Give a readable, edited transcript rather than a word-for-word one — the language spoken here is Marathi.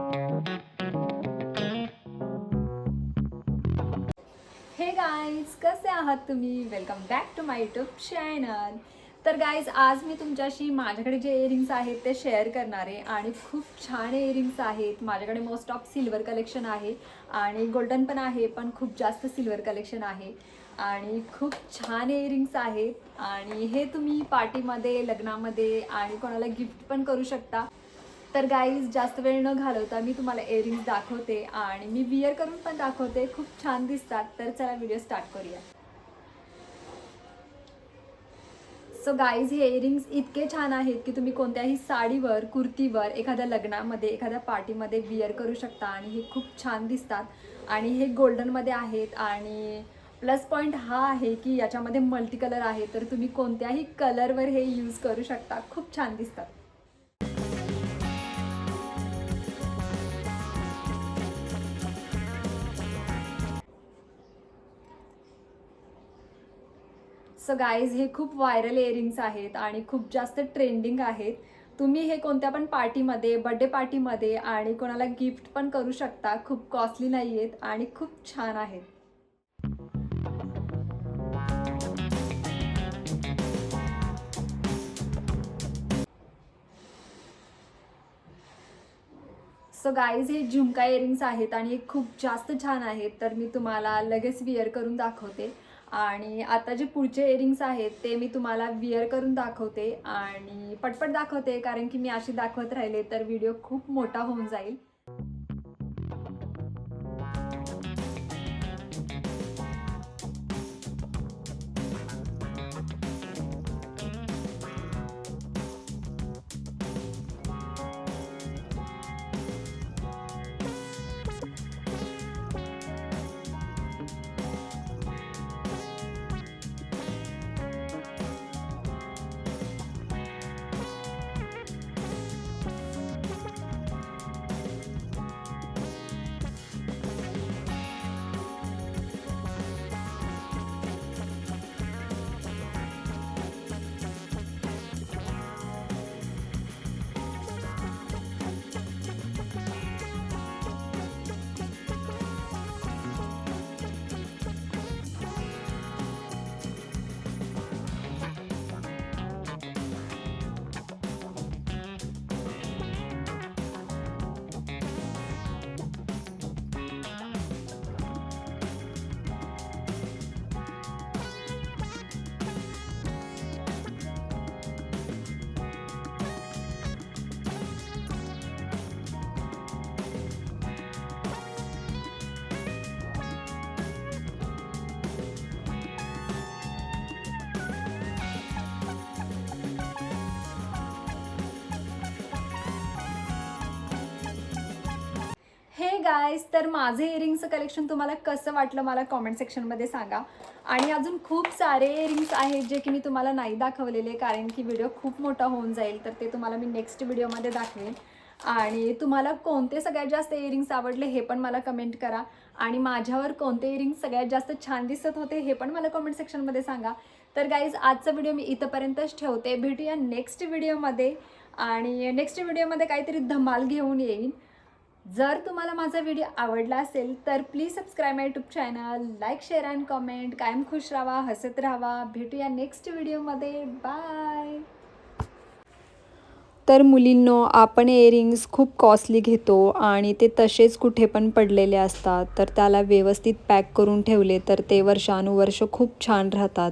हे गाईज, कसे आहात तुम्ही? Welcome back to my YouTube channel. तर गाईज, आज मी तुमच्याशी माझ्याकडे जे इयरिंग्स आहेत ते शेअर करणार आहे आणि खूप छान इयरिंग्स आहेत. माझ्याकडे मोस्ट ऑफ सिल्वर कलेक्शन आहे आणि गोल्डन पण आहे, पण खूप जास्त सिल्वर कलेक्शन आहे आणि खूप छान इयरिंग्स आहेत आणि हे तुम्ही पार्टीमध्ये, लग्नामध्ये आणि कोणाला गिफ्ट पण करू शकता. तर गाईज, जास्त वेळ न घालवता मी तुम्हाला इयरिंग्स दाखवते आणि मी विअर करून पण दाखवते. खूप छान दिसतात. तर चला व्हिडिओ स्टार्ट करूया. सो गाईज, हे इयरिंग्स इतके छान आहेत की तुम्ही कोणत्याही साडीवर, कुर्तीवर, एखाद्या लग्नामध्ये, एखाद्या पार्टीमध्ये विअर करू शकता आणि हे खूप छान दिसतात. आणि हे गोल्डनमध्ये आहेत आणि प्लस पॉईंट हा आहे की याच्यामध्ये मल्टी कलर आहे, तर तुम्ही कोणत्याही कलरवर हे यूज करू शकता. खूप छान दिसतात. सो गाईज, हे खूप व्हायरल इयरिंग्स आहेत आणि खूप जास्त ट्रेंडिंग आहेत. तुम्ही हे कोणत्या पण पार्टीमध्ये, बर्थडे पार्टीमध्ये आणि कोणाला गिफ्ट पण करू शकता. खूप कॉस्टली नाही आहेत आणि खूप छान आहेत. सो गाईज, हे झुमका इयरिंग्स आहेत आणि हे खूप जास्त छान आहेत. तर मी तुम्हाला लगेच विअर करून दाखवते आणि आता जे पुढचे इयरिंग्स आहेत ते मी तुम्हाला विअर करून दाखवते आणि पटपट दाखवते, कारण की मी अशी दाखवत राहिले तर व्हिडिओ खूप मोठा होऊन जाईल. हे गाईज, तर माझे इयरिंग्सचं कलेक्शन तुम्हाला कसं वाटलं मला कॉमेंट सेक्शनमध्ये सांगा. आणि अजून खूप सारे इयरिंग्स आहेत जे की मी तुम्हाला नाही दाखवलेले, कारण की व्हिडिओ खूप मोठा होऊन जाईल. तर ते तुम्हाला मी नेक्स्ट व्हिडिओमध्ये दाखवेन. आणि तुम्हाला कोणते सगळ्यात जास्त इयरिंग्स आवडले हे पण मला कमेंट करा. आणि माझ्यावर कोणते इयरिंग्स सगळ्यात जास्त छान दिसत होते हे पण मला कमेंट सेक्शनमध्ये सांगा. तर गाईज, आजचा व्हिडिओ मी इथंपर्यंतच ठेवते. भेटूया नेक्स्ट व्हिडिओमध्ये आणि नेक्स्ट व्हिडिओमध्ये काहीतरी धमाल घेऊन येईन. जर तुम्हाला माझा व्हिडिओ आवडला असेल तर please subscribe my YouTube channel, like, share and comment. कायम खुश राहा, हसत राहा. भेटूया नेक्स्ट व्हिडिओमध्ये. बाय. तर मुलींनो, आपण इयरिंग्स खूप कॉस्टली घेतो आणि ते तसेच कुठे पण पडलेले असतात. तर त्याला व्यवस्थित पॅक करून ठेवले तर ते वर्षानुवर्ष खूप छान राहतात.